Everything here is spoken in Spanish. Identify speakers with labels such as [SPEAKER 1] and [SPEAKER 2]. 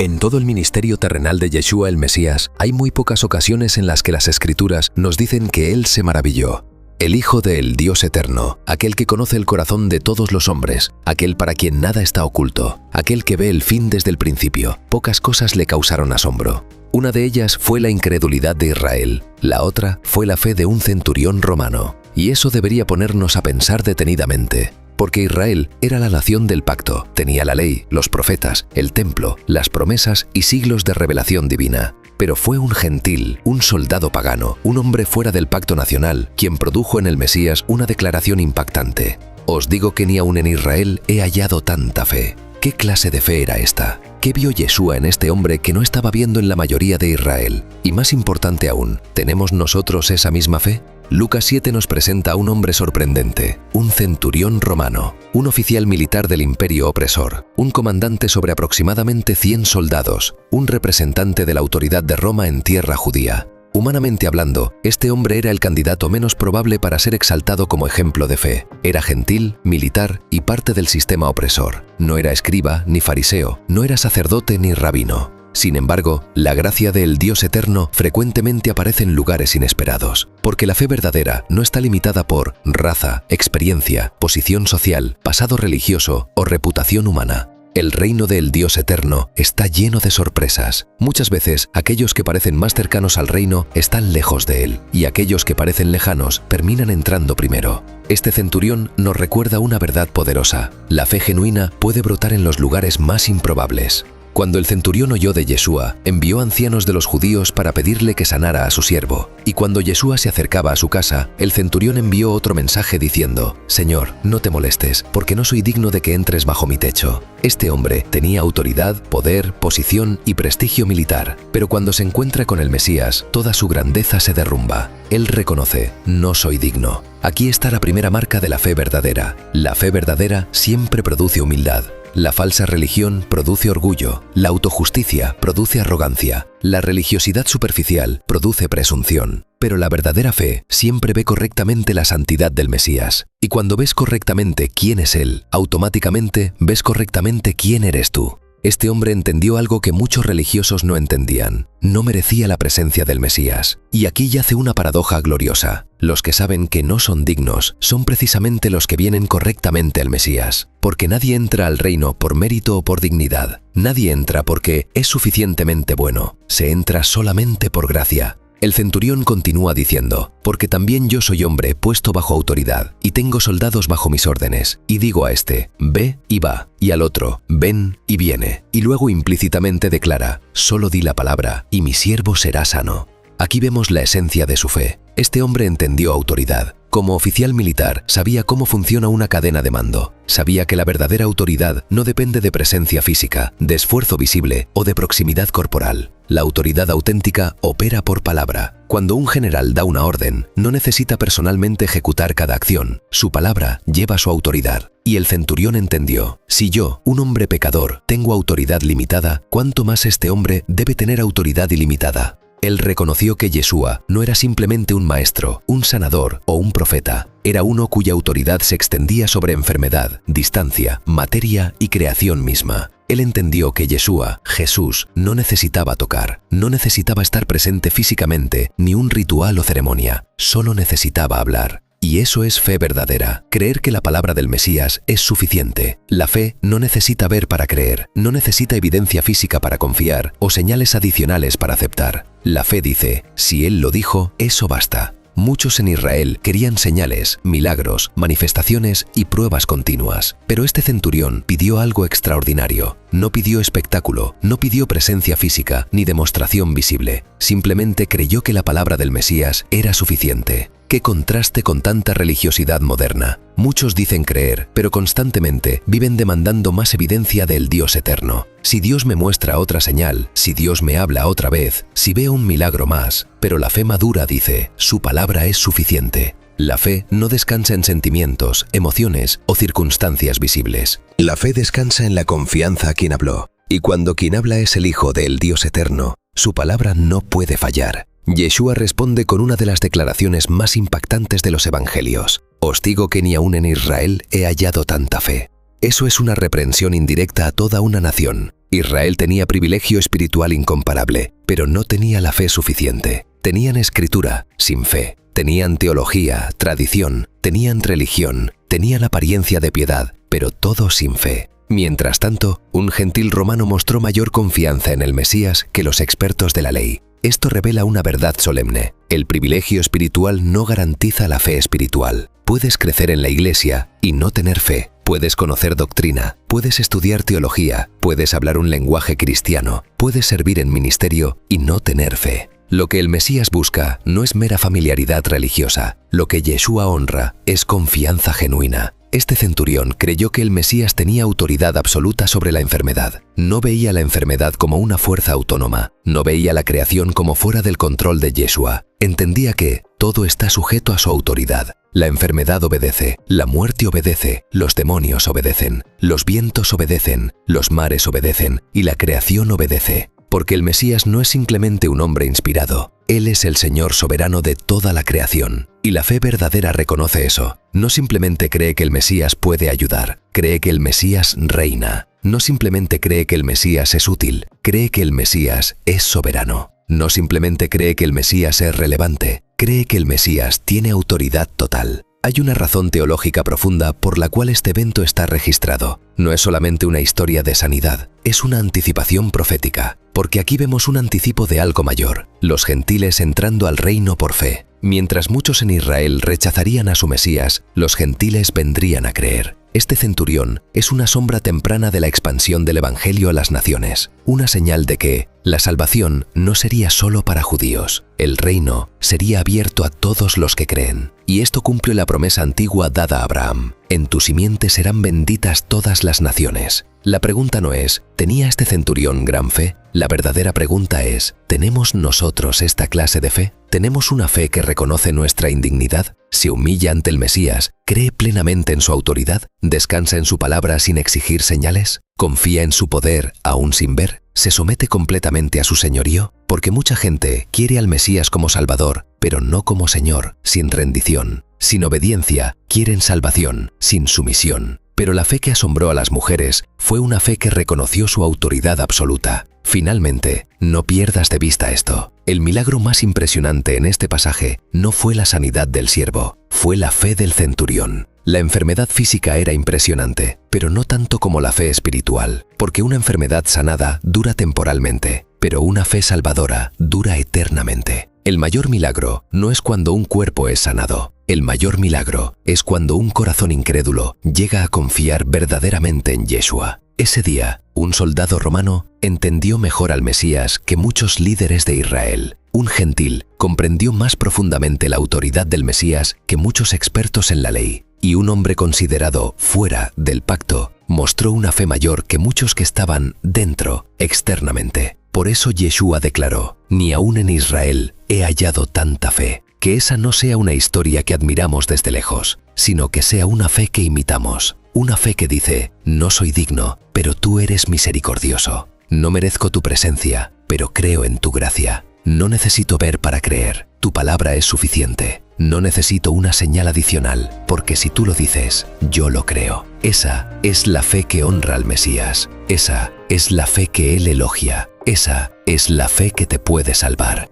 [SPEAKER 1] En todo el ministerio terrenal de Yeshua el Mesías, hay muy pocas ocasiones en las que las Escrituras nos dicen que Él se maravilló. El Hijo del Dios Eterno, aquel que conoce el corazón de todos los hombres, aquel para quien nada está oculto, aquel que ve el fin desde el principio, pocas cosas le causaron asombro. Una de ellas fue la incredulidad de Israel, la otra fue la fe de un centurión romano. Y eso debería ponernos a pensar detenidamente. Porque Israel era la nación del pacto, tenía la ley, los profetas, el templo, las promesas y siglos de revelación divina. Pero fue un gentil, un soldado pagano, un hombre fuera del pacto nacional, quien produjo en el Mesías una declaración impactante. Os digo que ni aun en Israel he hallado tanta fe. ¿Qué clase de fe era esta? ¿Qué vio Yeshua en este hombre que no estaba viendo en la mayoría de Israel? Y más importante aún, ¿tenemos nosotros esa misma fe? Lucas 7 nos presenta a un hombre sorprendente, un centurión romano, un oficial militar del imperio opresor, un comandante sobre aproximadamente 100 soldados, un representante de la autoridad de Roma en tierra judía. Humanamente hablando, este hombre era el candidato menos probable para ser exaltado como ejemplo de fe. Era gentil, militar y parte del sistema opresor. No era escriba ni fariseo, no era sacerdote ni rabino. Sin embargo, la gracia del Dios eterno frecuentemente aparece en lugares inesperados, porque la fe verdadera no está limitada por raza, experiencia, posición social, pasado religioso o reputación humana. El reino del Dios eterno está lleno de sorpresas. Muchas veces, aquellos que parecen más cercanos al reino están lejos de él, y aquellos que parecen lejanos terminan entrando primero. Este centurión nos recuerda una verdad poderosa. La fe genuina puede brotar en los lugares más improbables. Cuando el centurión oyó de Yeshua, envió ancianos de los judíos para pedirle que sanara a su siervo. Y cuando Yeshua se acercaba a su casa, el centurión envió otro mensaje diciendo: Señor, no te molestes, porque no soy digno de que entres bajo mi techo. Este hombre tenía autoridad, poder, posición y prestigio militar, pero cuando se encuentra con el Mesías, toda su grandeza se derrumba. Él reconoce: no soy digno. Aquí está la primera marca de la fe verdadera. La fe verdadera siempre produce humildad. La falsa religión produce orgullo, la autojusticia produce arrogancia, la religiosidad superficial produce presunción. Pero la verdadera fe siempre ve correctamente la santidad del Mesías. Y cuando ves correctamente quién es Él, automáticamente ves correctamente quién eres tú. Este hombre entendió algo que muchos religiosos no entendían. No merecía la presencia del Mesías. Y aquí yace una paradoja gloriosa. Los que saben que no son dignos son precisamente los que vienen correctamente al Mesías. Porque nadie entra al reino por mérito o por dignidad. Nadie entra porque es suficientemente bueno. Se entra solamente por gracia. El centurión continúa diciendo: porque también yo soy hombre puesto bajo autoridad, y tengo soldados bajo mis órdenes, y digo a este: ve y va, y al otro: ven y viene. Y luego implícitamente declara: solo di la palabra, y mi siervo será sano. Aquí vemos la esencia de su fe. Este hombre entendió autoridad. Como oficial militar, sabía cómo funciona una cadena de mando. Sabía que la verdadera autoridad no depende de presencia física, de esfuerzo visible o de proximidad corporal. La autoridad auténtica opera por palabra. Cuando un general da una orden, no necesita personalmente ejecutar cada acción. Su palabra lleva su autoridad. Y el centurión entendió: si yo, un hombre pecador, tengo autoridad limitada, ¿cuánto más este hombre debe tener autoridad ilimitada? Él reconoció que Yeshua no era simplemente un maestro, un sanador o un profeta. Era uno cuya autoridad se extendía sobre enfermedad, distancia, materia y creación misma. Él entendió que Yeshua, Jesús, no necesitaba tocar, no necesitaba estar presente físicamente, ni un ritual o ceremonia, solo necesitaba hablar. Y eso es fe verdadera, creer que la palabra del Mesías es suficiente. La fe no necesita ver para creer, no necesita evidencia física para confiar o señales adicionales para aceptar. La fe dice: si Él lo dijo, eso basta. Muchos en Israel querían señales, milagros, manifestaciones y pruebas continuas. Pero este centurión pidió algo extraordinario. No pidió espectáculo, no pidió presencia física ni demostración visible. Simplemente creyó que la palabra del Mesías era suficiente. ¡Qué contraste con tanta religiosidad moderna! Muchos dicen creer, pero constantemente viven demandando más evidencia del Dios eterno. Si Dios me muestra otra señal, si Dios me habla otra vez, si veo un milagro más. Pero la fe madura dice: su palabra es suficiente. La fe no descansa en sentimientos, emociones o circunstancias visibles. La fe descansa en la confianza a quien habló. Y cuando quien habla es el Hijo del Dios eterno, su palabra no puede fallar. Yeshua responde con una de las declaraciones más impactantes de los evangelios: os digo que ni aun en Israel he hallado tanta fe. Eso es una reprensión indirecta a toda una nación. Israel tenía privilegio espiritual incomparable, pero no tenía la fe suficiente. Tenían escritura, sin fe. Tenían teología, tradición, tenían religión, tenían apariencia de piedad, pero todo sin fe. Mientras tanto, un gentil romano mostró mayor confianza en el Mesías que los expertos de la ley. Esto revela una verdad solemne. El privilegio espiritual no garantiza la fe espiritual. Puedes crecer en la iglesia y no tener fe. Puedes conocer doctrina, puedes estudiar teología, puedes hablar un lenguaje cristiano, puedes servir en ministerio y no tener fe. Lo que el Mesías busca no es mera familiaridad religiosa. Lo que Yeshua honra es confianza genuina. Este centurión creyó que el Mesías tenía autoridad absoluta sobre la enfermedad. No veía la enfermedad como una fuerza autónoma. No veía la creación como fuera del control de Yeshua. Entendía que todo está sujeto a su autoridad. La enfermedad obedece, la muerte obedece, los demonios obedecen, los vientos obedecen, los mares obedecen y la creación obedece. Porque el Mesías no es simplemente un hombre inspirado. Él es el Señor soberano de toda la creación. Y la fe verdadera reconoce eso. No simplemente cree que el Mesías puede ayudar, cree que el Mesías reina. No simplemente cree que el Mesías es útil, cree que el Mesías es soberano. No simplemente cree que el Mesías es relevante, cree que el Mesías tiene autoridad total. Hay una razón teológica profunda por la cual este evento está registrado. No es solamente una historia de sanidad, es una anticipación profética, porque aquí vemos un anticipo de algo mayor, los gentiles entrando al reino por fe. Mientras muchos en Israel rechazarían a su Mesías, los gentiles vendrían a creer. Este centurión es una sombra temprana de la expansión del Evangelio a las naciones, una señal de que la salvación no sería solo para judíos, el reino sería abierto a todos los que creen. Y esto cumple la promesa antigua dada a Abraham: en tu simiente serán benditas todas las naciones. La pregunta no es, ¿tenía este centurión gran fe? La verdadera pregunta es, ¿tenemos nosotros esta clase de fe? ¿Tenemos una fe que reconoce nuestra indignidad? ¿Se humilla ante el Mesías? ¿Cree plenamente en su autoridad? ¿Descansa en su palabra sin exigir señales? ¿Confía en su poder aún sin ver? ¿Se somete completamente a su señorío? Porque mucha gente quiere al Mesías como Salvador, pero no como Señor, sin rendición. Sin obediencia, quieren salvación, sin sumisión. Pero la fe que asombró a las mujeres fue una fe que reconoció su autoridad absoluta. Finalmente, no pierdas de vista esto. El milagro más impresionante en este pasaje no fue la sanidad del siervo, fue la fe del centurión. La enfermedad física era impresionante, pero no tanto como la fe espiritual, porque una enfermedad sanada dura temporalmente, pero una fe salvadora dura eternamente. El mayor milagro no es cuando un cuerpo es sanado. El mayor milagro es cuando un corazón incrédulo llega a confiar verdaderamente en Yeshua. Ese día, un soldado romano entendió mejor al Mesías que muchos líderes de Israel. Un gentil comprendió más profundamente la autoridad del Mesías que muchos expertos en la ley. Y un hombre considerado fuera del pacto mostró una fe mayor que muchos que estaban dentro, externamente. Por eso Yeshua declaró: ni aún en Israel he hallado tanta fe. Que esa no sea una historia que admiramos desde lejos, sino que sea una fe que imitamos. Una fe que dice: no soy digno, pero tú eres misericordioso. No merezco tu presencia, pero creo en tu gracia. No necesito ver para creer, tu palabra es suficiente. No necesito una señal adicional, porque si tú lo dices, yo lo creo. Esa es la fe que honra al Mesías. Esa es la fe que Él elogia. Esa es la fe que te puede salvar.